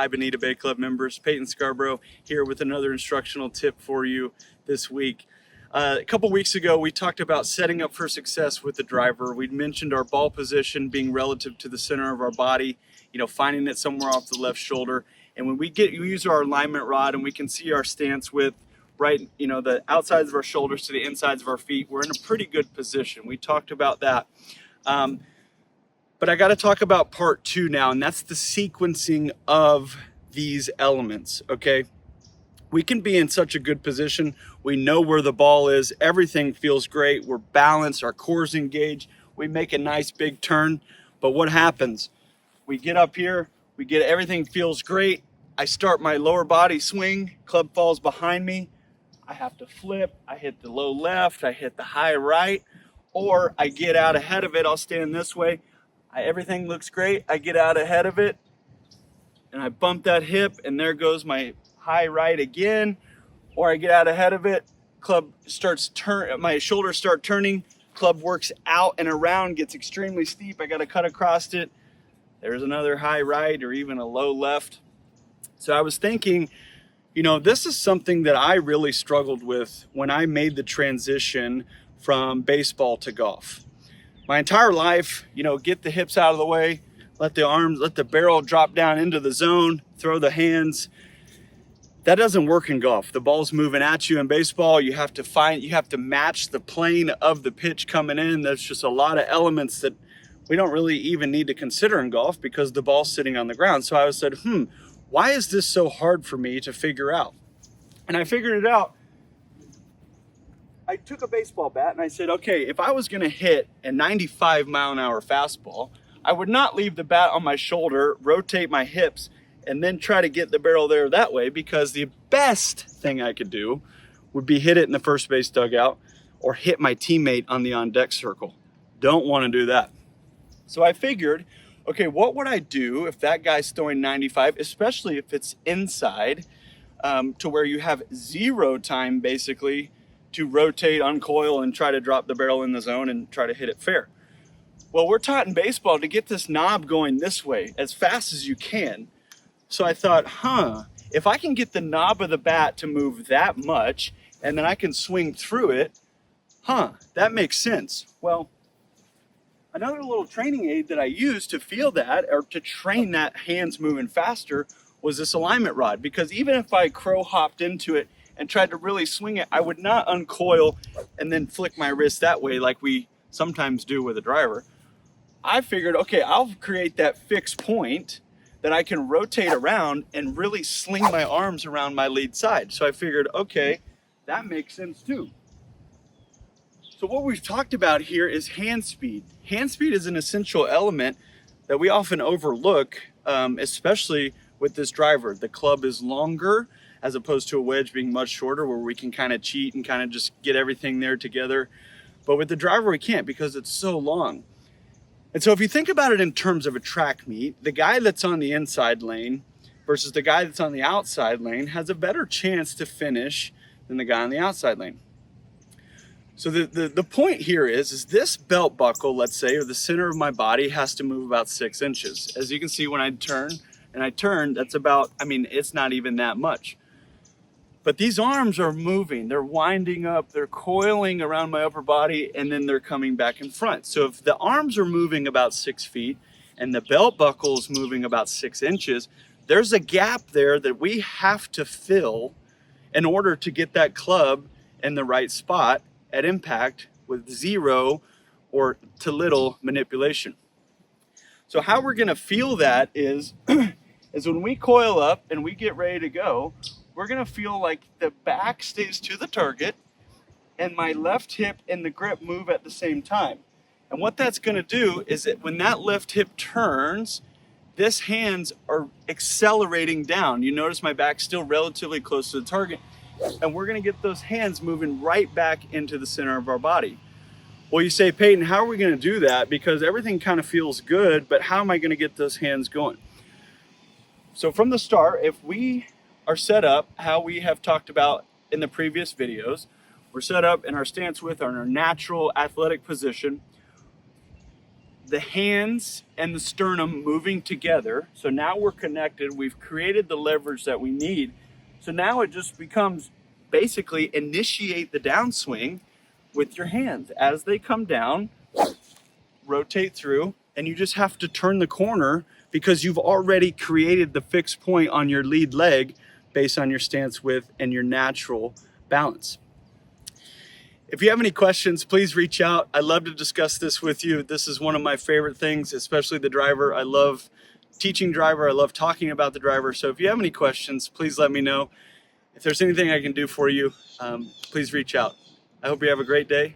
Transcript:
Hi Bonita Bay Club members, Payton Scarbrough here with another instructional tip for you this week. A couple weeks ago we talked about setting up for success with the driver. We'd mentioned our ball position being relative to the center of our body, finding it somewhere off the left shoulder. And when we use our alignment rod and we can see our stance with the outsides of our shoulders to the insides of our feet, we're in a pretty good position. We talked about that. But I got to talk about part two now, and that's the sequencing of these elements, okay? We can be in such a good position. We know where the ball is. Everything feels great. We're balanced. Our core's engaged. We make a nice big turn. But what happens? We get up here. Everything feels great. I start my lower body swing. Club falls behind me. I have to flip. I hit the low left. I hit the high right. Or I get out ahead of it. I'll stand this way. Everything looks great. I get out ahead of it and I bump that hip and there goes my high right again. Or I get out ahead of it, my shoulders start turning, club works out and around, gets extremely steep. I got to cut across it. There's another high right or even a low left. So I was thinking, this is something that I really struggled with when I made the transition from baseball to golf. My entire life, get the hips out of the way, let the barrel drop down into the zone, throw the hands. That doesn't work in golf. The ball's moving at you in baseball. You have to match the plane of the pitch coming in. There's just a lot of elements that we don't really even need to consider in golf because the ball's sitting on the ground. So I said, why is this so hard for me to figure out? And I figured it out. I took a baseball bat and I said, okay, if I was gonna hit a 95-mile-an-hour fastball, I would not leave the bat on my shoulder, rotate my hips, and then try to get the barrel there that way, because the best thing I could do would be hit it in the first base dugout or hit my teammate on the on-deck circle. Don't wanna do that. So I figured, okay, what would I do if that guy's throwing 95, especially if it's inside, to where you have zero time basically to rotate, uncoil, and try to drop the barrel in the zone and try to hit it fair. Well, we're taught in baseball to get this knob going this way as fast as you can. So I thought, if I can get the knob of the bat to move that much and then I can swing through it, that makes sense. Well, another little training aid that I used to feel that, or to train that hands moving faster, was this alignment rod. Because even if I crow hopped into it and tried to really swing it, I would not uncoil and then flick my wrist that way like we sometimes do with a driver. I figured, okay, I'll create that fixed point that I can rotate around and really sling my arms around my lead side. So I figured, okay, that makes sense too. So what we've talked about here is hand speed. Hand speed is an essential element that we often overlook, especially with this driver. The club is longer, as opposed to a wedge being much shorter, where we can kind of cheat and kind of just get everything there together. But with the driver, we can't because it's so long. And so if you think about it in terms of a track meet, the guy that's on the inside lane versus the guy that's on the outside lane has a better chance to finish than the guy on the outside lane. So the point here is this belt buckle, let's say, or the center of my body has to move about 6 inches. As you can see, when I turn, that's about, it's not even that much. But these arms are moving, they're winding up, they're coiling around my upper body, and then they're coming back in front. So if the arms are moving about 6 feet and the belt buckle is moving about 6 inches, there's a gap there that we have to fill in order to get that club in the right spot at impact with zero or to little manipulation. So how we're gonna feel that is when we coil up and we get ready to go, we're gonna feel like the back stays to the target and my left hip and the grip move at the same time. And what that's gonna do is that when that left hip turns, this hands are accelerating down. You notice my back's still relatively close to the target, and we're gonna get those hands moving right back into the center of our body. Well, you say, Payton, how are we gonna do that? Because everything kind of feels good, but how am I gonna get those hands going? So from the start, if we are set up how we have talked about in the previous videos, we're set up in our stance width, or in our natural athletic position. the hands and the sternum moving together. So now we're connected. We've created the leverage that we need. So now it just becomes basically initiate the downswing with your hands. As they come down, rotate through, and you just have to turn the corner because you've already created the fixed point on your lead leg based on your stance width and your natural balance. If you have any questions, please reach out. I'd love to discuss this with you. This is one of my favorite things, especially the driver. I love teaching driver. I love talking about the driver. So if you have any questions, please let me know. If there's anything I can do for you, please reach out. I hope you have a great day.